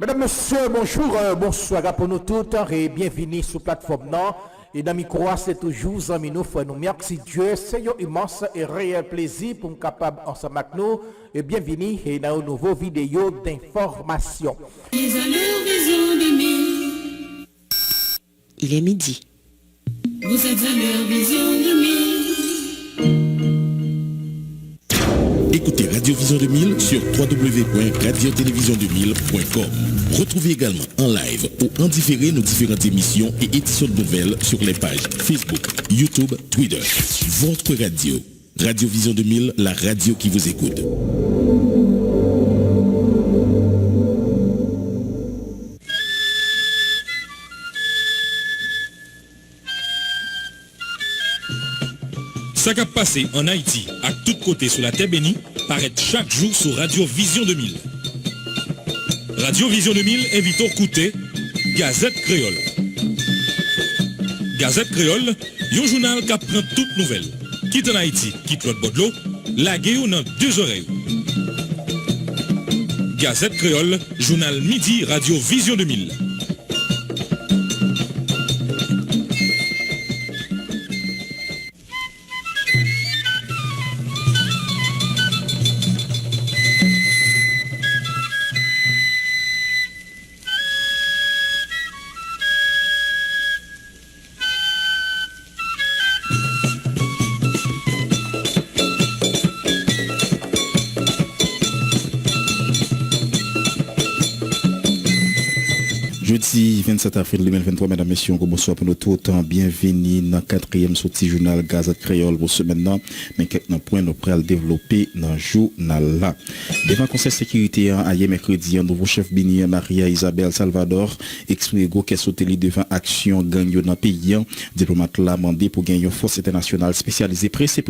Mesdames, Messieurs, bonjour, bonsoir pour nous tous et bienvenue sur la plateforme non. Et dans le micro, c'est toujours amis nous, frères nous. Merci Dieu, c'est un immense et réel plaisir pour nous capables ensemble avec nous. Et bienvenue dans une nouvelle vidéo d'information. Il est midi. Vous êtes à leur vision du mille. Écoutez Radio Vision 2000 sur www.radiotélévision2000.com. Retrouvez également en live ou en différé nos différentes émissions et éditions de nouvelles sur les pages Facebook, YouTube, Twitter. Votre radio. Radio Vision 2000, la radio qui vous écoute. Ça qui a passé en Haïti, à tout côté sur la terre bénie, paraît chaque jour sur Radio Vision 2000. Radio Vision 2000 invite au écouter Gazette Créole. Gazette Créole, un journal qui prend toutes nouvelles. Quitte en Haïti, quitte l'autre bord de l'eau, laguez ou dans deux oreilles. Gazette Créole, journal midi, Radio Vision 2000. Jeudi 27 avril 2023, mesdames et messieurs, bonsoir pour nous tous. Bienvenue dans le 4e sortie journal Gazette Créole pour ce maintenant. Mais quelques points nous pourrons développer dans le journal là. Devant le Conseil de sécurité, hier mercredi, un nouveau chef béni Maria Isabelle Salvador exprime qu'elle sauté devant action gang dans le pays. Diplomate l'a demandé pour gagner une force internationale spécialisée pressé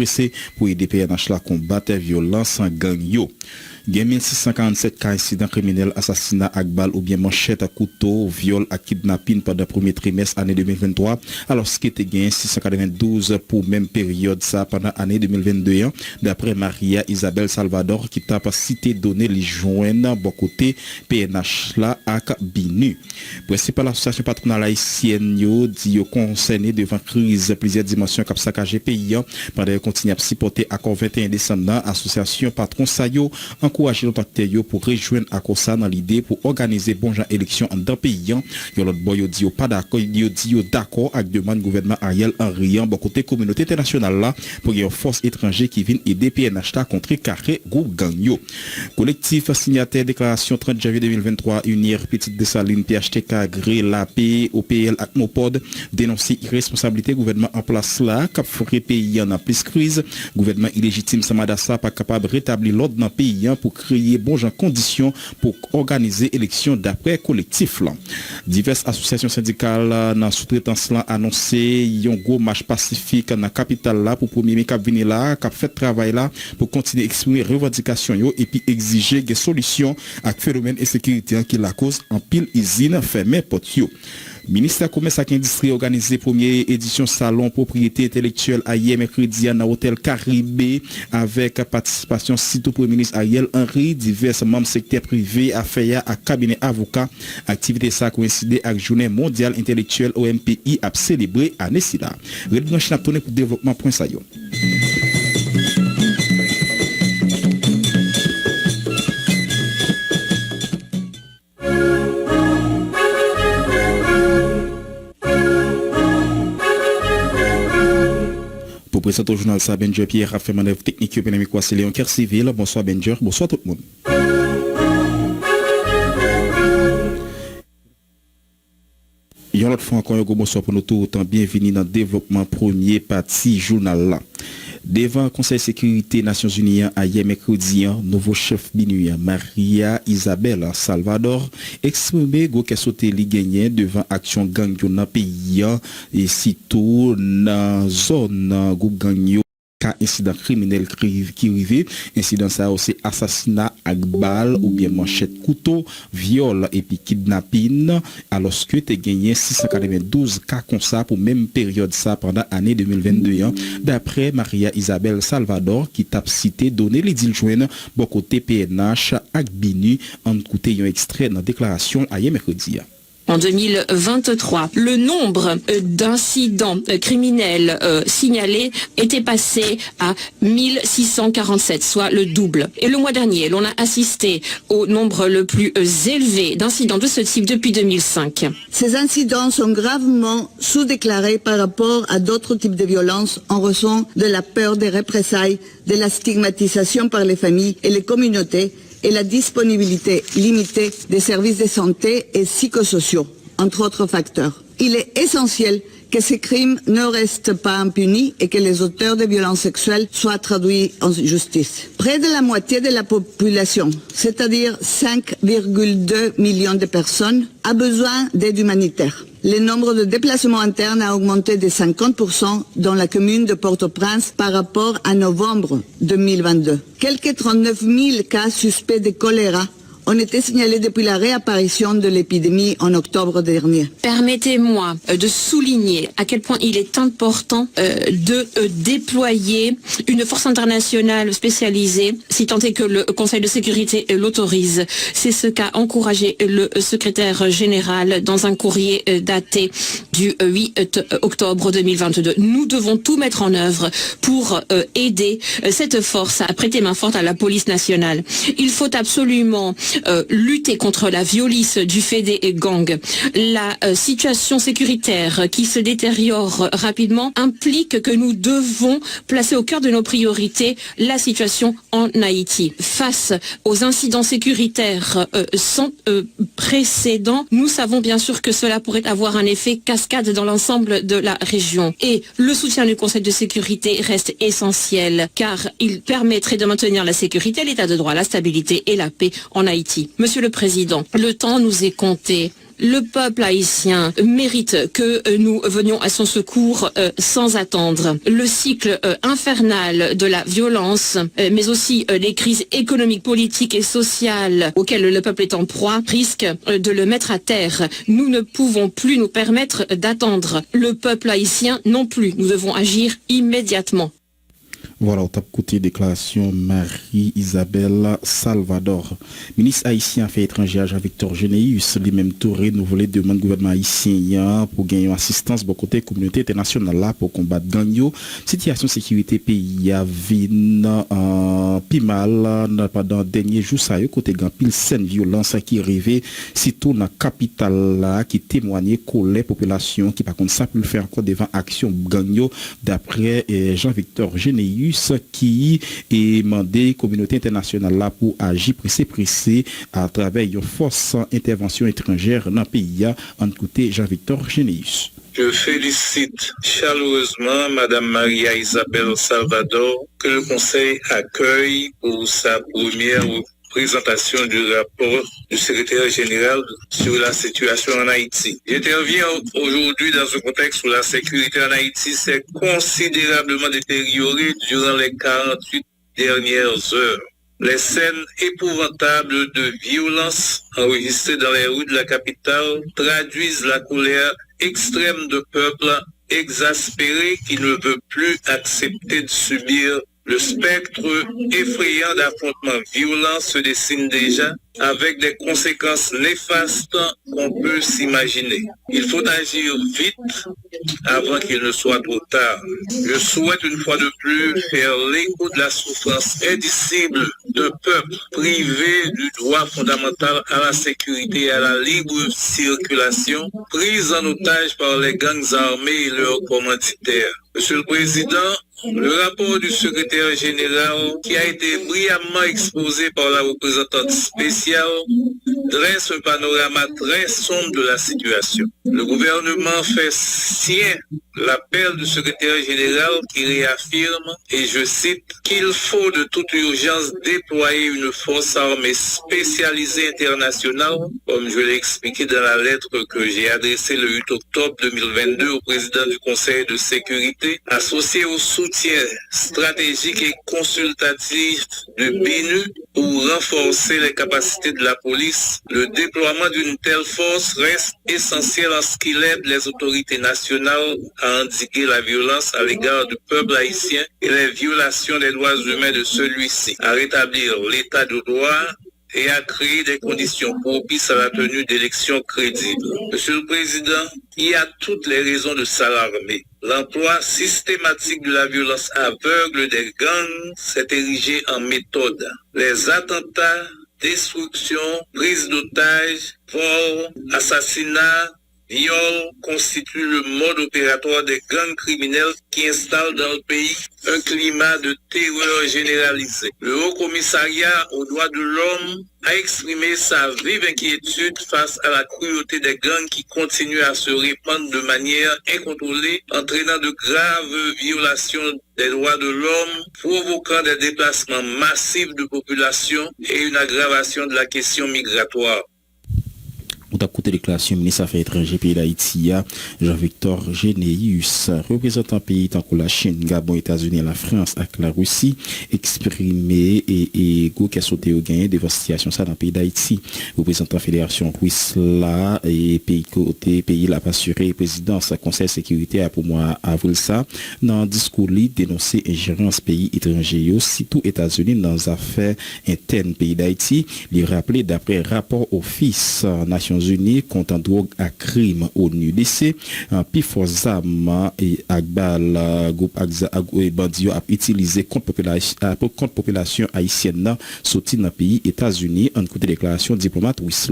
pour aider PNH à combattre la violence en gang yo. Il y a 1647 cas d'incidents criminels, assassinats à balle ou bien manchette à couteau, viol à kidnapping pendant le premier trimestre année 2023, alors ce qui était gagné 692 pour même période ça pendant l'année 2022, d'après Maria Isabelle Salvador qui t'a pas cité donné les joints bon côté PNH là à Binu. Principale association patronale haïtienne yo dit yo concerné devant crise plusieurs dimensions cap saccagé pays pendant continuer à supporter accord 21 décembre association patron sayo encourager nos acteurs pour rejoindre accord ça dans l'idée pour organiser bon genre élection dans pays. Yo l'autre boy yo dit yo pas d'accord, yo dit yo d'accord avec demande gouvernement Ariel Henry bon côté communauté internationale là pour une force étrangère qui viennent aider PNH ta contre carré groupe gang yo. Collectif signataire déclaration 30 janvier 2023 unir Petite Dessaline PHTK Gré la paix OPL Acmopod dénoncer irresponsabilité gouvernement en place là cap forêt pays en plus crise gouvernement illégitime Samadassa pas capable rétablir l'ordre dans pays pour créer bon genre conditions pour organiser élection d'après collectif là. Diverses associations syndicales dans sous-traitance là annoncé un gros marche pacifique dans la capitale là pour premier mai cap venir là cap fait travail là pour continuer exprimer revendications yo et puis exiger des solutions à phénomène insécurité qui la cause en pile usine fermée porte yo. Ministère Commerce et Industrie organisé première édition salon propriété intellectuelle hier mercredi dans l'hôtel Caribé avec participation sitôt Premier ministre Ariel Henry, divers membres secteur privé, affaires à cabinet avocat. Activité ça coïncidé avec journée mondiale intellectuelle OMPI à célébrer à Nessila. Redbranche n'a tourné pour développement point ça yo. Pour présenter au journal ça, Benjer Pierre a fait manœuvre technique économique c'est Léon Kerciville. Bonsoir Benjer, bonsoir tout le monde. Yon l'autre fois encore un bonsoir pour nous tous, bienvenue dans le développement premier partie journal là. Devant le Conseil de sécurité Nations Unies hier mercredi, nouveau chef BNU Maria Isabelle Salvador exprimé que sauté li gagné devant action gang dans le pays et surtout dans zone groupe gang cas incident criminel qui arrivé incident ça aussi assassinat avec balle ou bien manchette couteau, viol et puis kidnapping, alors que tu as gagné 692 cas comme ça pour même période ça pendant l'année 2022. Hein, d'après Maria Isabelle Salvador qui t'a cité donné les deals joints bon côté PNH avec Binu en côté un extrait dans la déclaration hier mercredi. En 2023, le nombre d'incidents criminels signalés était passé à 1647, soit le double. Et le mois dernier, l'on a assisté au nombre le plus élevé d'incidents de ce type depuis 2005. Ces incidents sont gravement sous-déclarés par rapport à d'autres types de violences en raison de la peur des représailles, de la stigmatisation par les familles et les communautés, et la disponibilité limitée des services de santé et psychosociaux, entre autres facteurs. Il est essentiel que ces crimes ne restent pas impunis et que les auteurs de violences sexuelles soient traduits en justice. Près de la moitié de la population, c'est-à-dire 5,2 millions de personnes, a besoin d'aide humanitaire. Le nombre de déplacements internes a augmenté de 50% dans la commune de Port-au-Prince par rapport à novembre 2022. Quelques 39 000 cas suspects de choléra ont été signalés depuis la réapparition de l'épidémie en octobre dernier. Permettez-moi de souligner à quel point il est important de déployer une force internationale spécialisée, si tant est que le Conseil de sécurité l'autorise. C'est ce qu'a encouragé le secrétaire général dans un courrier daté du 8 octobre 2022. Nous devons tout mettre en œuvre pour aider cette force à prêter main forte à la police nationale. Il faut absolument lutter contre la violence du fait des gangs. La situation sécuritaire qui se détériore rapidement implique que nous devons placer au cœur de nos priorités la situation en Haïti. Face aux incidents sécuritaires sans précédent, nous savons bien sûr que cela pourrait avoir un effet cascade dans l'ensemble de la région. Et le soutien du Conseil de sécurité reste essentiel car il permettrait de maintenir la sécurité, l'état de droit, la stabilité et la paix en Haïti. Monsieur le Président, le temps nous est compté. Le peuple haïtien mérite que nous venions à son secours sans attendre. Le cycle infernal de la violence, mais aussi les crises économiques, politiques et sociales auxquelles le peuple est en proie, risquent de le mettre à terre. Nous ne pouvons plus nous permettre d'attendre. Le peuple haïtien non plus. Nous devons agir immédiatement. Voilà, au top côté déclaration Marie-Isabelle Salvador. Ministre haïtien Affaires étrangères Jean-Victor Généus, lui-même tout renouvelé demande gouvernement haïtien pour gagner assistance bon côté communauté internationale là pour combattre gagno. Situation sécurité pays a vin pi mal pendant dernier jour ça côté gan pile scène violence qui arrivé surtout dans capitale là qui témoignait colère population qui par contre ça peut le faire encore devant action gagno d'après Jean-Victor Généus qui est demandé communauté internationale là pour agir pressé à travers une force intervention étrangère dans le pays en côté Jean-Victor Généus. Je félicite chaleureusement Madame Maria Isabelle Salvador que le Conseil accueille pour sa première présentation du rapport du secrétaire général sur la situation en Haïti. J'interviens aujourd'hui dans un contexte où la sécurité en Haïti s'est considérablement détériorée durant les 48 dernières heures. Les scènes épouvantables de violence enregistrées dans les rues de la capitale traduisent la colère extrême de peuple exaspéré qui ne veut plus accepter de subir. Le spectre effrayant d'affrontements violents se dessine déjà avec des conséquences néfastes qu'on peut s'imaginer. Il faut agir vite avant qu'il ne soit trop tard. Je souhaite une fois de plus faire l'écho de la souffrance indicible de peuples privés du droit fondamental à la sécurité et à la libre circulation, pris en otage par les gangs armés et leurs commanditaires. Monsieur le Président, le rapport du secrétaire général qui a été brillamment exposé par la représentante spéciale dresse un panorama très sombre de la situation. Le gouvernement fait sien l'appel du secrétaire général qui réaffirme, et je cite, qu'il faut de toute urgence déployer une force armée spécialisée internationale, comme je l'ai expliqué dans la lettre que j'ai adressée le 8 octobre 2022 au président du Conseil de sécurité, associée au soutien soutien stratégique et consultatif de BNU pour renforcer les capacités de la police, le déploiement d'une telle force reste essentiel en ce qu'il aide les autorités nationales à endiguer la violence à l'égard du peuple haïtien et les violations des droits humains de celui-ci, à rétablir l'état de droit et à créer des conditions propices à la tenue d'élections crédibles. Monsieur le Président, il y a toutes les raisons de s'alarmer. L'emploi systématique de la violence aveugle des gangs s'est érigé en méthode. Les attentats, destructions, prises d'otages, vols, assassinats, viol constitue le mode opératoire des gangs criminels qui installent dans le pays un climat de terreur généralisé. Le Haut Commissariat aux droits de l'homme a exprimé sa vive inquiétude face à la cruauté des gangs qui continuent à se répandre de manière incontrôlée, entraînant de graves violations des droits de l'homme, provoquant des déplacements massifs de population et une aggravation de la question migratoire. On a écouté déclaration du ministre des Affaires étrangères pays d'Haïti, Jean-Victor Généus, représentant pays tant que la Chine, Gabon, États-Unis, la France et la Russie, exprimé et qui a sauté au gain devant la situation ça dans le pays d'Haïti. Représentant Fédération Russe là et pays côté pays l'a assuré présidence Conseil de sécurité pour moi avril ça dans discours li dénoncer ingérence pays étrangers aussi tout États-Unis dans les affaires internes pays d'Haïti. Il rappelé d'après rapport Office Nations Unies contre drogue à crime ONU-DC, Pifozam et Agbal groupe Bandio a utilisé contre population haïtienne sorti dans le pays États-Unis en côté déclaration diplomate russe.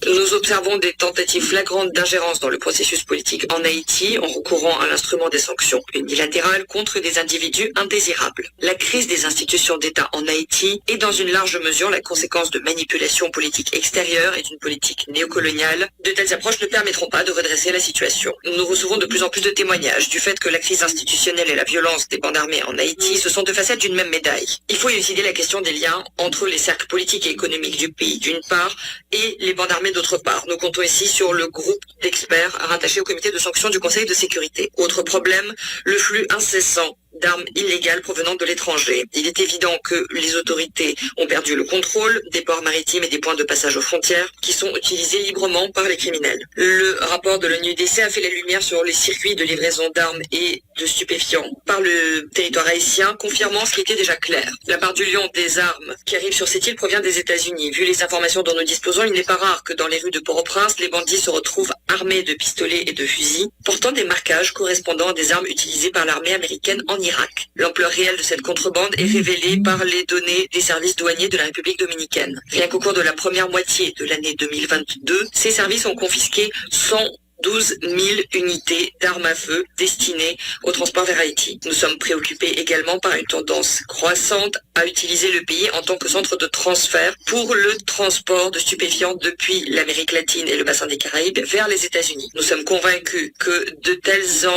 Nous observons des tentatives flagrantes d'ingérence dans le processus politique en Haïti en recourant à l'instrument des sanctions unilatérales contre des individus indésirables. La crise des institutions d'État en Haïti est dans une large mesure la conséquence de manipulations politiques extérieures et d'une politique néocoloniale. De telles approches ne permettront pas de redresser la situation. Nous recevons de plus en plus de témoignages du fait que la crise institutionnelle et la violence des bandes armées en Haïti se sont deux facettes d'une même médaille. Il faut élucider la question des liens entre les cercles politiques et économiques du pays d'une part et les bandes armées d'autre part. Nous comptons ici sur le groupe d'experts rattachés au comité de sanctions du Conseil de sécurité. Autre problème, le flux incessant d'armes illégales provenant de l'étranger. Il est évident que les autorités ont perdu le contrôle des ports maritimes et des points de passage aux frontières qui sont utilisés librement par les criminels. Le rapport de l'ONU-DC a fait la lumière sur les circuits de livraison d'armes et de stupéfiants par le territoire haïtien, confirmant ce qui était déjà clair. La part du lion des armes qui arrivent sur cette île provient des États-Unis. Vu les informations dont nous disposons, il n'est pas rare que dans les rues de Port-au-Prince, les bandits se retrouvent armés de pistolets et de fusils, portant des marquages correspondant à des armes utilisées par l'armée américaine en Irak. L'ampleur réelle de cette contrebande est révélée par les données des services douaniers de la République dominicaine. Rien qu'au cours de la première moitié de l'année 2022, ces services ont confisqué 112 000 unités d'armes à feu destinées au transport vers Haïti. Nous sommes préoccupés également par une tendance croissante à utiliser le pays en tant que centre de transfert pour le transport de stupéfiants depuis l'Amérique latine et le bassin des Caraïbes vers les États-Unis. Nous sommes convaincus que de telles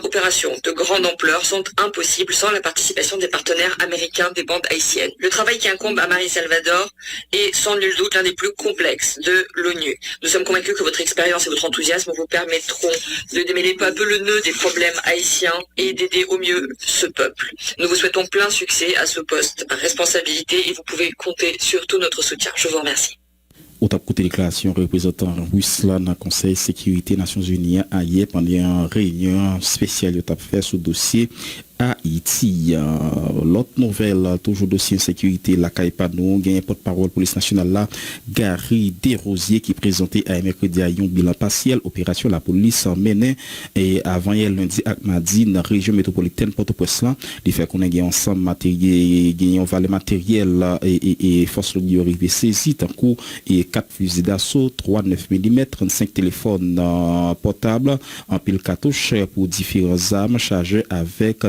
opérations de grande ampleur sont impossibles sans la participation des partenaires américains des bandes haïtiennes. Le travail qui incombe à Marie Salvador est sans nul doute l'un des plus complexes de l'ONU. Nous sommes convaincus que votre expérience et votre enthousiasme vous permettront de démêler peu à peu le nœud des problèmes haïtiens et d'aider au mieux ce peuple. Nous vous souhaitons plein succès à ce poste à responsabilité et vous pouvez compter sur tout notre soutien. Je vous remercie. Au top côté déclaration représentant russe là dans le Conseil de sécurité Nations Unies hier pendant une réunion spéciale au fait sur dossier Haïti. L'autre nouvelle, toujours dossier sécurité, la Caïpanou, gagne porte-parole police nationale là, Gary Desrosiers qui présentait à mercredi à un bilan partiel, opération la police en menée et avant hier lundi à mardi dans la région métropolitaine Port-au-Prince là, il fait qu'on a gagné ensemble matériel, gagné un valet matériel et force de arrivé saisi tant coup et 4 fusils d'assaut, 3 9 mm, 35 téléphones portables, en pile cartouche pour différentes armes chargées avec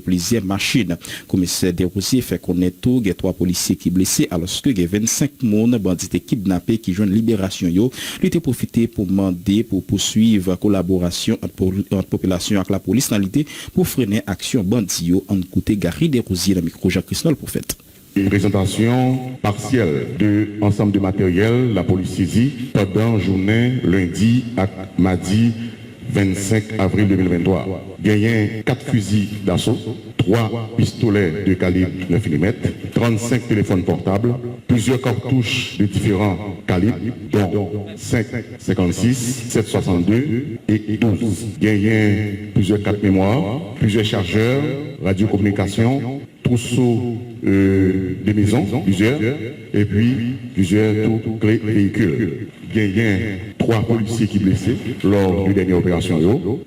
plusieurs machines. Commissaire Desrosiers fait connaître tout, il y a 3 policiers qui blessés alors que il y a 25 personnes bandits kidnappés qui joignent libération yo. Il était profité pour demander pour poursuivre collaboration entre population avec la police dans l'idée pour freiner action bandits en côté Gary Desrosiers dans micro Jacques-Christophe Prophète. Une présentation partielle de ensemble de matériel la police saisit pendant journée lundi à mardi 25 avril 2023. Gagné 4 fusils d'assaut, 3 pistolets de calibre 9 mm, 35 téléphones portables, plusieurs cartouches de différents calibres, dont 5, 56, 7,62 et 12. Gagné plusieurs cartes mémoire, plusieurs chargeurs, radiocommunications, trousseaux de maisons, plusieurs, et puis plusieurs clés véhicules. Gagné 3 policiers qui blessés lors de la dernière opération.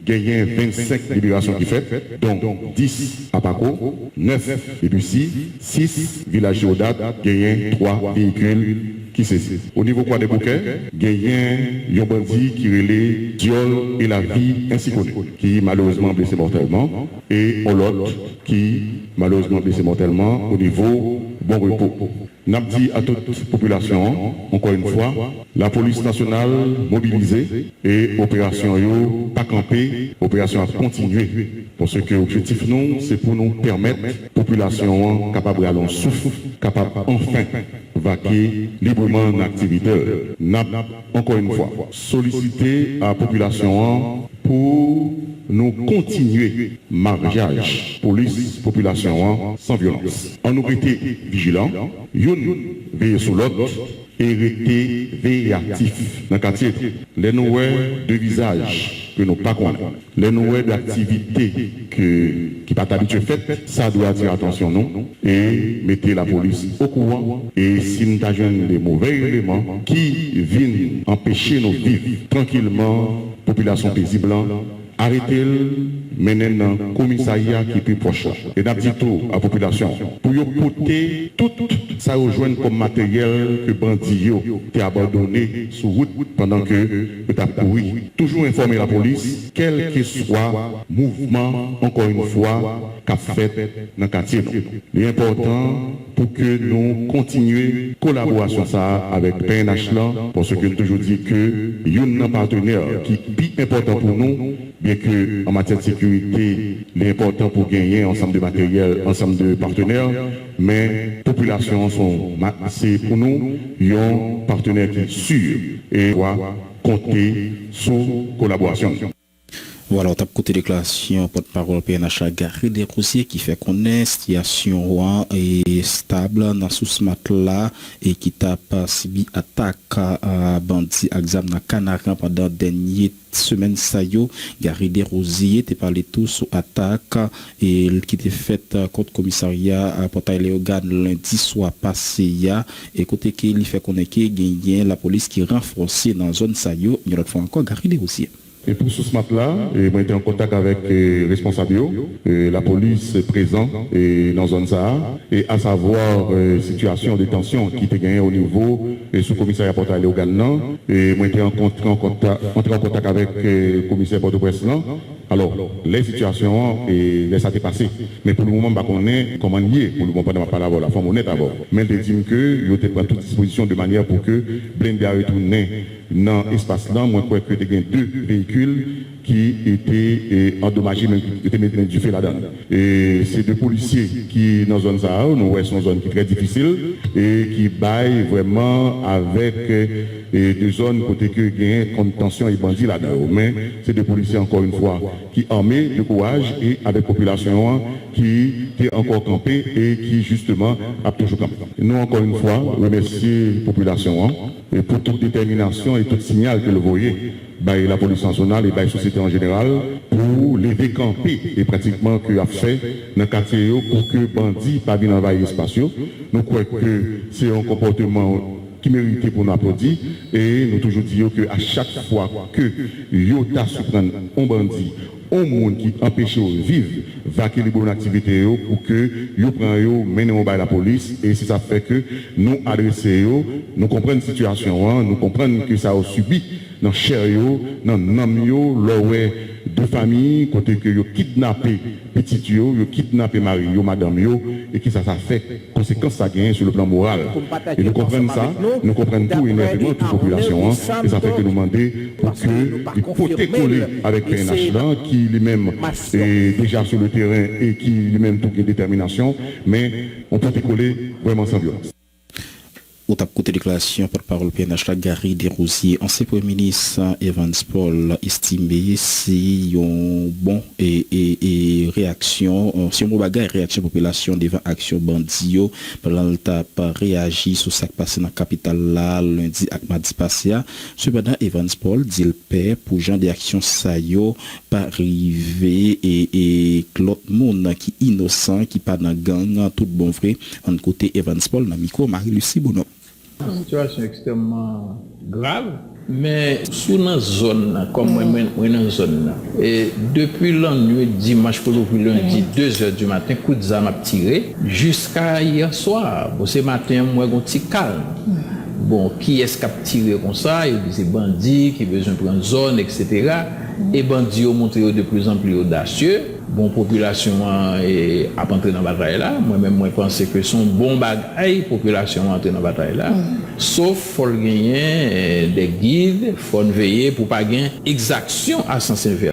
Gagné 25 libérations qui faites, dont 10 à Paco, 9 et Bussy, 6 villages Géodat, gagné 3 véhicules qui saisissent. Au niveau quoi des bouquets, gagné un bandit qui relaie Diol et la vie ainsi connue, qui malheureusement blessé mortellement, et l'autre qui malheureusement blessé mortellement au niveau bon repos. N'a dit à toute population, encore une fois, la police nationale mobilisée et opération yo pas camper, opération à continuer. Parce que l'objectif nous, c'est pour nous permettre population capable d'aller en souffle, capable enfin vaquer librement en activité. N'a encore une fois solliciter à la population pour nous continuer mariage police population sans violence. On nous était vigilants, une veille sur l'autre et rester veille actif dans le quartier. Les nouets de visage que nous pas connaissons, les nouets d'activité qui pas habitué fait, ça doit attirer attention nous et mettez la police au courant. Et si nous avons des mauvais éléments qui viennent empêcher nous vivre tranquillement, population paisible, arrêtez-le, menez dans le commissariat qui est plus proche. Et n'a dit tout à la population. Pour porter tout ça rejoindre comme matériel que bandit a abandonné sur route pendant que vous avez couru. Toujours informer la police, quel que soit mouvement, encore une fois, qu'a fait dans le quartier. L'important pour que nous continuions collaboration ça avec PNH là, parce que nous toujours dit que il y a un partenaire qui est plus important pour nous, bien que en matière de sécurité, l'important pour gagner ensemble de matériel, ensemble de partenaires, mais population c'est pour nous un partenaire qui est sûr et doit compter sur collaboration. Voilà, on tape côté déclaration porte-parole PNH Gary Desrosiers qui fait connaître situation est stable dans sous ce matelas et qui tape subi attaque à bandit exam dans Canaran pendant dernière semaine sayo. Gary Desrosiers te parlé tout sur attaque et qui était faite contre commissariat à Portail-Léogane lundi soir passé et côté qu'il fait connaître gagner la police qui renforcée dans zone sayo. Une autre fois encore Gary Desrosiers. Et pour ce matin-là, moi j'étais en contact avec les responsables, la police présente dans la zone Sahara, et à savoir situation de tension qui était gagnée au niveau sous commissariat Portail-Léogane. Et moi j'étais en contact avec le commissaire Port-au-Prince. Alors, les situations, et ça s'est passé. Mais pour le moment, on est comment lié. Pour le moment, on n'a pas la forme honnête d'abord. Mais je dis que je vais prendre toute disposition de manière pour que Blindé a retourné dans l'espace-là. Moi, je crois que il y a 2 véhicules qui étaient endommagés, mais qui étaient mis du feu là-dedans. Et c'est 2 policiers qui, dans la zone Sahara, nous sommes une zone qui est très difficile et qui baillent vraiment avec des zones côté que gain contention et bandits là-dedans. Mais c'est 2 policiers, encore une fois, qui armés de courage et avec population qui est encore campée et qui, justement, a toujours campé. Nous, encore une fois, remercier la population et pour toute détermination et tout signal que vous voyez. La police nationale et la société en général pour les décamper et pratiquement que a fait dans le quartier pour que bandits pas bien envahir l'espace. Nous croyons que c'est un comportement qui mérite pour nous applaudir et nous toujours disons que à chaque fois que Yota se prend un bandit, un monde qui empêche de vivre, vaquer les bonnes activités pour que yo prend yo mener au bas la police et si ça fait que nous adresser nous comprenons la situation, nous comprenons que ça a subi dans chair yo, dans nam yo, de famille côté que yo kidnappé petit yo kidnappé mari yo madame yo et qui ça fait conséquence ça gagne sur le plan moral et nous comprenons ça nous comprenons tout énervement toute population et ça fait que nous demander pour que il côté collé avec PNH là qui lui-même est déjà sur le terrain et qui lui-même toute une détermination mais on peut coller vraiment sans violence. Au top côté déclaration par parole PNH la Gary Desrosiers, ancien Premier ministre Evans Paul estimé si un bon et réaction, si on bagage réaction population devant action bandio, pendant le tap réagi sur ce qui passé dans la capitale là lundi à mardi passé. Cependant Evans Paul dit le paix pour gens des actions ça yo pas arrivé et l'autre monde qui innocent qui pas dans gang tout bon vrai en côté Evans Paul dans micro Marie-Lucie Bonhomme. Une situation extrêmement grave, mais sous une zone, comme moi dans une zone, et depuis l'ennui dimanche pour lundi, 2h du matin, coup de zame a tiré, jusqu'à hier soir. Bon, ce matin, moi, j'ai un petit calme. Bon, qui est-ce qui a tiré comme ça? Il dit c'est bandit qui besoin de prendre zone, etc. Et bandits ont montré de plus en plus audacieux. Bon, population a entré dans la bataille là. Moi-même, moi, pense que son bon bagaille, population a entré dans la bataille là. Sauf, faut gagner des guides, faut veiller pour pas gagner exaction à sens inverse.